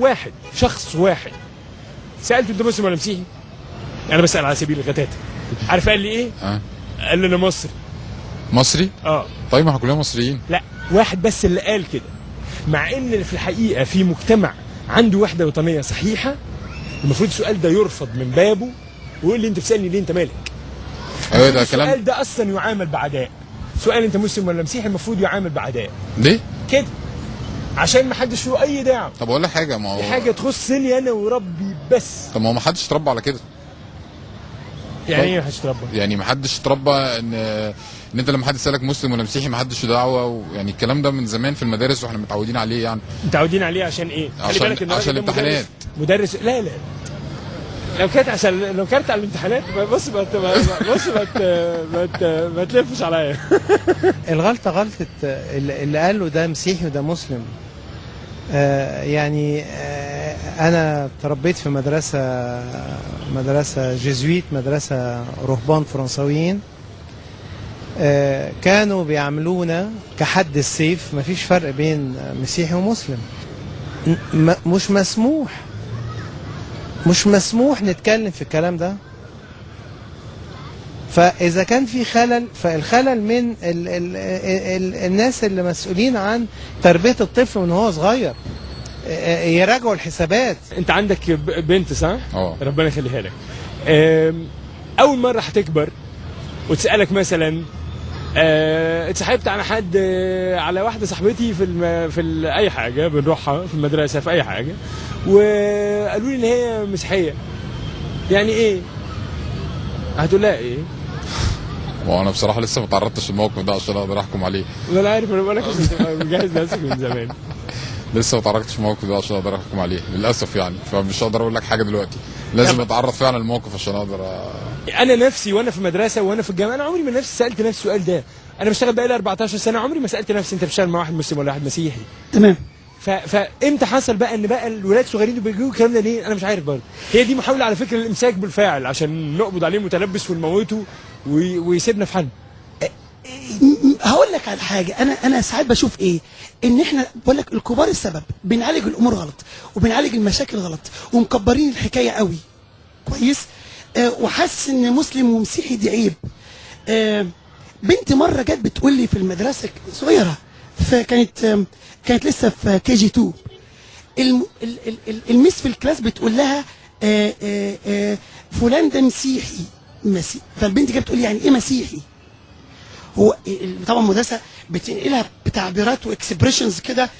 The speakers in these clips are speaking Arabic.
واحد، شخص واحد سالته انت مسلم ولا مسيحي؟ انا بسال على سبيل الغتاتة. عارف قال لي ايه؟ قال لي انا مصري. مصري؟ طيب ما احنا كلنا مصريين. لا، واحد بس اللي قال كده، مع ان في الحقيقه في مجتمع عنده وحده وطنيه صحيحه المفروض السؤال ده يرفض من بابه، ويقول لي انت بتسالني ليه، انت مالك؟ ايوه ده كلام. السؤال ده اصلا يعامل بعداء. سؤال انت مسلم ولا مسيحي المفروض يعامل بعداء. ليه؟ كده عشان ما حدش له اي دعوه. طب اقول لك حاجه، ما هو دي حاجه تخصني انا وربي بس. طب ما هو ما حدش اتربى على كده. يعني ايه ما حدش اتربى؟ يعني ما حدش اتربى ان انت لما حد يسالك مسلم ولا مسيحي ما حدش دعوه، يعني الكلام ده من زمان في المدارس واحنا متعودين عليه. يعني متعودين عليه عشان ايه؟ خلي بالك ان عشان الامتحانات. مدرس لا لو كانت على الامتحانات بص ما تلفش عليا. الغلطه غلطه اللي قاله ده مسيحي وده مسلم. يعني انا تربيت في مدرسه جيزويت، مدرسه رهبان فرنساويين. كانوا بيعملونا كحد السيف، مفيش فرق بين مسيحي ومسلم. مش مسموح نتكلم في الكلام ده. فإذا كان في خلل، فالخلل من الناس اللي مسؤولين عن تربية الطفل من هو صغير، يراجعوا الحسابات. انت عندك بنت صح؟ ربنا يخليها لك. اول مرة هتكبر وتسألك مثلا اتصاحبت على حد، على واحدة صاحبتي في اي حاجة بنروحها في المدرسة في اي حاجة، وقالوا لي ان هي مسيحية، يعني ايه؟ هتقول لها ايه؟ وانا بصراحه لسه ما تعرضتش للموقف ده عشان اقدر احكم عليه. انا عارف، انا بقول لك مجهز نفسك من زمان. لسه ما تعرضتش للموقف ده عشان اقدر احكم عليه للاسف، يعني فمش هقدر اقول لك حاجه دلوقتي. لازم اتعرض فعلا للموقف عشان اقدر انا نفسي وانا في المدرسه وانا في الجامعه، انا عمري ما نفسي سالت نفسي السؤال ده. انا بشتغل بقالي 14 سنه، عمري ما سالت نفسي انت بتشتغل مع واحد مسلم ولا واحد مسيحي. تمام. فامتى حصل بقى ان بقى الولاد الصغيرين بيجوا الكلام ده ليه؟ انا مش عارف برضه. هي دي محاوله على فكره الامساك بالفاعل عشان نقبض عليه متلبس ونموته ويسيبنا في حالنا. هقول لك على حاجه، انا ساعات بشوف ايه، ان احنا بقول لك الكبار السبب، بنعالج الامور غلط وبنعالج المشاكل غلط ومكبرين الحكايه قوي. كويس. وحاسس ان مسلم ومسيحي دي عيب. بنت مره جت بتقول لي في المدرسه صغيره، كانت لسه في كي جي 2. الميس في الكلاس بتقول لها فلان ده مسيحي. فالبنت جت بتقول لي يعني ايه مسيحي؟ هو طبعا المدرسه بتنقلها بتعبيرات واكسبريشنز كده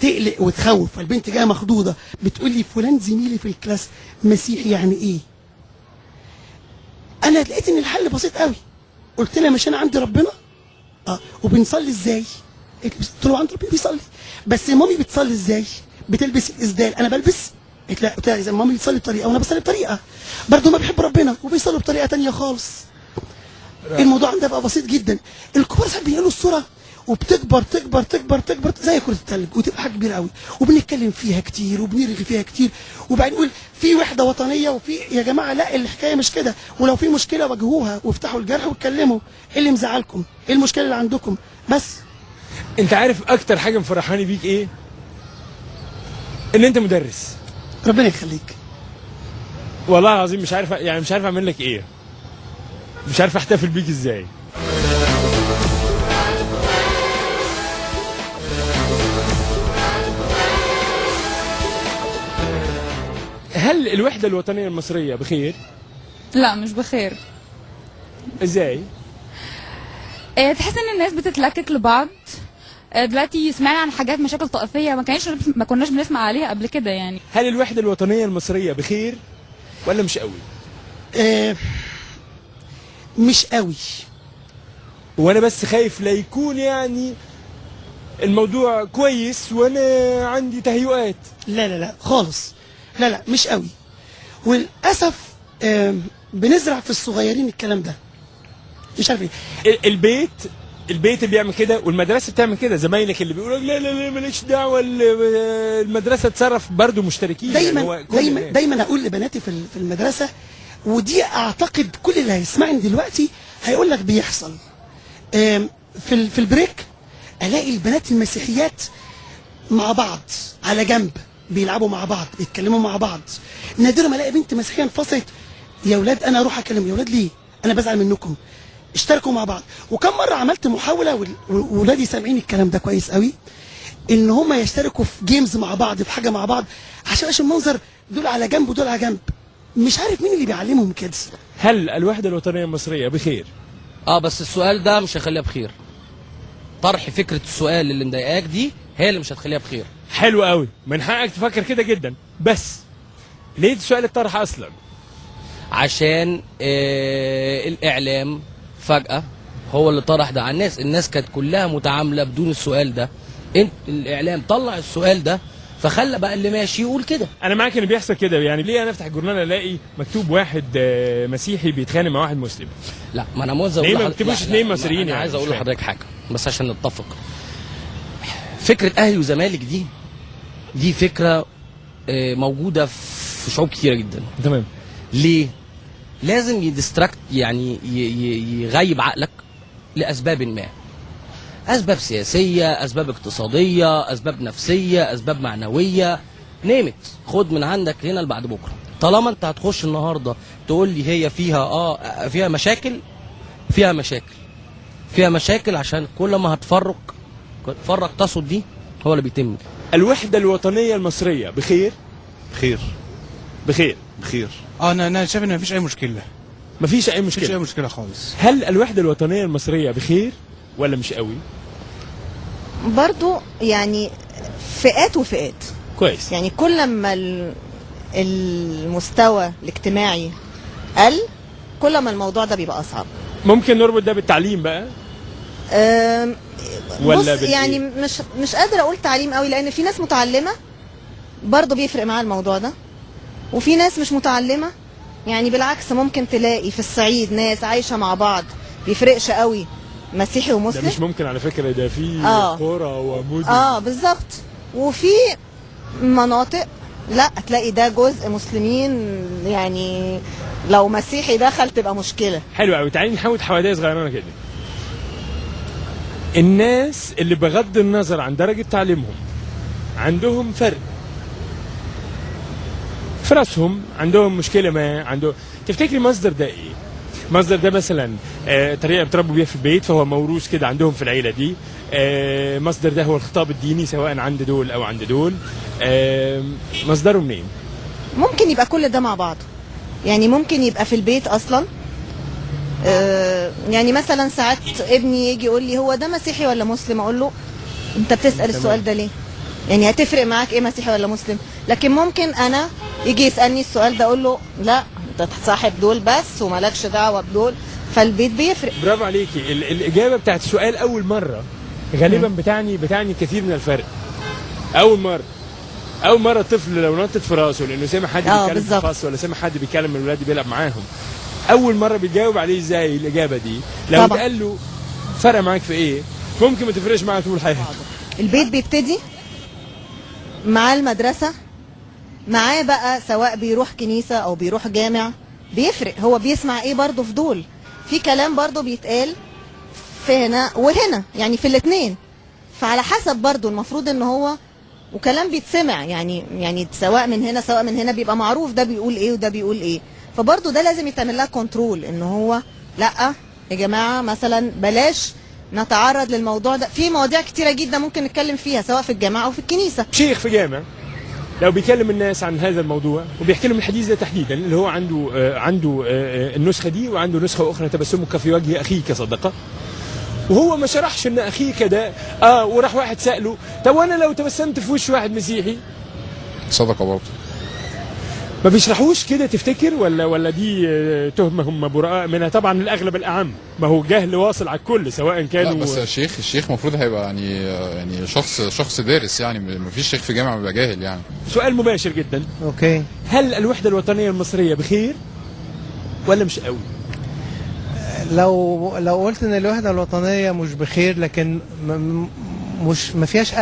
تقلق وتخوف. فالبنت جايه مخضوضه بتقول لي فلان زميلي في الكلاس مسيحي، يعني ايه؟ انا لقيت ان الحل بسيط قوي. قلت لها مش انا عندي ربنا؟ وبنصلي ازاي؟ قلت له عند ربنا بيصلي، بس مامي بتصلي ازاي؟ بتلبس الاسدال، انا بلبس؟ قلت لها اذا مامي بتصلي بطريقه وانا بصلي بطريقه، برضه ما بيحب ربنا وبيصلوا بطريقه ثانيه خالص. الموضوع عندها بقى بسيط جدا. الكبار ساعات بينقلوا الصوره وبتكبر تكبر تكبر تكبر زي كره الثلج وتبقى حاجه كبيره قوي، وبنتكلم فيها كتير وبنرغي فيها كتير، وبعدين نقول في وحده وطنيه وفي يا جماعه لا، الحكايه مش كده، ولو في مشكله واجهوها وافتحوا الجرح واتكلموا. ايه اللي مزعلكم؟ ايه المشكله اللي عندكم؟ بس انت عارف اكتر حاجه مفرحاني بيك ايه؟ ان انت مدرس. ربنا يخليك. والله العظيم مش عارف اعمل لك ايه، مش عارف احتفل بيك ازاي. هل الوحدة الوطنية المصرية بخير؟ لا مش بخير. ازاي؟ تحس ان الناس بتتلكك لبعض. دلوقتي سمعنا عن حاجات مشاكل طائفية ما كناش بنسمع عليها قبل كده. يعني هل الوحدة الوطنية المصرية بخير ولا مش قوي؟ مش قوي. وانا بس خايف لا يكون يعني الموضوع كويس وانا عندي تهيؤات. لا لا لا خالص، لا مش قوي. وللاسف بنزرع في الصغيرين الكلام ده. مش عارف ايه. البيت اللي بيعمل كده والمدرسه بتعمل كده، زمايلك اللي بيقولوا لا مالكش دعوه، المدرسه تتصرف برضه مشتركين. دايما اقول لبناتي في المدرسه، ودي اعتقد كل اللي هيسمعني دلوقتي هيقول لك بيحصل. في البريك الاقي البنات المسيحيات مع بعض على جنب بيلعبوا مع بعض، بيتكلموا مع بعض. نادرا ما الاقي بنت مسيحيه انفصلت، يا اولاد انا اروح اكلم، يا اولاد ليه؟ انا بزعل منكم. اشتركوا مع بعض. وكم مره عملت محاوله واولادي سامعين الكلام ده كويس قوي، ان هم يشتركوا في جيمز مع بعض، في حاجه مع بعض، عشان المنظر دول على جنب ودول على جنب. مش عارف مين اللي بيعلمهم كده. هل الوحده الوطنيه المصريه بخير؟ بس السؤال ده مش هيخليها بخير. طرح فكره السؤال اللي مضايقاك دي هي اللي مش هتخليها بخير. حلو قوي، من حقك تفكر كده جدا، بس ليه السؤال اتطرح اصلا؟ عشان الاعلام فجاه هو اللي طرح ده على الناس كانت كلها متعامله بدون السؤال ده. انت الاعلام طلع السؤال ده فخلى بقى اللي ماشي يقول كده. انا معاك ان بيحصل كده، يعني ليه انا افتح الجورنال الاقي مكتوب واحد مسيحي بيتخانق مع واحد مسلم؟ لا، ما انا موزع ليه ما بتكتبوش اثنين مصريين؟ انا يعني عايز اقول لحضرتك حاجه بس عشان نتفق. فكره اهلي وزمالك دي فكره موجوده في شعوب كتيره جدا. تمام. ليه؟ لازم يدستراكت، يعني يغيب عقلك لاسباب ما. اسباب سياسيه، اسباب اقتصاديه، اسباب نفسيه، اسباب معنويه، نيمت. خد من عندك هنا لبعد بكره. طالما انت هتخش النهارده تقول لي هي فيها فيها مشاكل، فيها مشاكل عشان كل ما هتفرق تصد دي هو اللي بيتم. الوحده الوطنيه المصريه بخير؟ بخير. انا شايف ان مفيش اي مشكله. مفيش اي مفيش اي مشكله. مشكله خالص. هل الوحده الوطنيه المصريه بخير ولا مش قوي؟ برضو يعني فئات وفئات. كويس. يعني كل ما المستوى الاجتماعي قل، كل ما الموضوع ده بيبقى اصعب. ممكن نربط ده بالتعليم بقى؟ ولا بص يعني مش قادره اقول تعليم قوي، لان في ناس متعلمه برضو بيفرق معاها الموضوع ده، وفي ناس مش متعلمه. يعني بالعكس ممكن تلاقي في الصعيد ناس عايشه مع بعض بيفرقش قوي مسيحي ومسلم. ده مش ممكن على فكره، ده في قرى ومدن. بالظبط. وفي مناطق لا تلاقي ده جزء مسلمين، يعني لو مسيحي دخل تبقى مشكله. حلو قوي. تعالي نحاول حوادث صغيره كده. الناس اللي بغض النظر عن درجه تعليمهم عندهم فرق في راسهم، عندهم مشكله ما تفتكري مصدر ده ايه؟ مصدر ده مثلا طريقه بتربوا بيها في البيت، فهو موروث كده عندهم في العيله دي. مصدر ده هو الخطاب الديني سواء عند دول او عند دول. مصدره منين؟ ممكن يبقى كل ده مع بعض. يعني ممكن يبقى في البيت اصلا. يعني مثلا ساعات ابني يجي يقول لي هو ده مسيحي ولا مسلم، اقول له انت بتسال السؤال ده ليه؟ يعني هتفرق معاك ايه مسيحي ولا مسلم؟ لكن ممكن انا يجي يسالني السؤال ده اقول له لا انت تصاحب دول بس ومالكش دعوه بدول، فالبيت بيفرق. برافو عليكي. الاجابه بتاعت السؤال اول مره غالبا بتعني كثير من الفرق. اول مره الطفل لو نطت في راسه لانه سمع حد بيتكلم في الفصل ولا سمع حد بيتكلم من الولاد بيلعب معاهم، اول مره بيجاوب عليه ازاي الاجابه دي. لو اتقال له فرق معاك في ايه ممكن ما تفرقش معاك طول حياتك. البيت بيبتدي مع المدرسه، معاه بقى سواء بيروح كنيسه او بيروح جامع، بيفرق. هو بيسمع ايه برضه في دول، في كلام برضه بيتقال في هنا وهنا، يعني في الاثنين. فعلى حسب برضه المفروض ان هو وكلام بيتسمع، يعني سواء من هنا سواء من هنا بيبقى معروف ده بيقول ايه وده بيقول ايه. فبرضه ده لازم يتعمل لها كنترول، ان هو لا يا جماعه مثلا بلاش نتعرض للموضوع ده. في مواضيع كتيره جدا ممكن نتكلم فيها سواء في الجامعه او في الكنيسه. شيخ في جامع لو بيكلم الناس عن هذا الموضوع وبيحكي لهم الحديث ده تحديدا، اللي هو عنده النسخه دي وعنده نسخه اخرى، تبسمك في وجه اخيك صدقه، وهو ما شرحش ان اخيك ده وراح واحد ساله طب وانا لو تبسمت في وش واحد مسيحي صدقه برضه. ما بيشرحوش كده تفتكر ولا دي تهمه هم براء منها؟ طبعا الاغلب الاعم، ما هو جهل واصل على الكل سواء كانوا. لا بس الشيخ المفروض هيبقى يعني شخص دارس، يعني ما فيش شيخ في جامعه بيبقى جاهل يعني. سؤال مباشر جدا. اوكي. هل الوحده الوطنيه المصريه بخير ولا مش قوي؟ لو قلت ان الوحده الوطنيه مش بخير، لكن مش ما فيهاش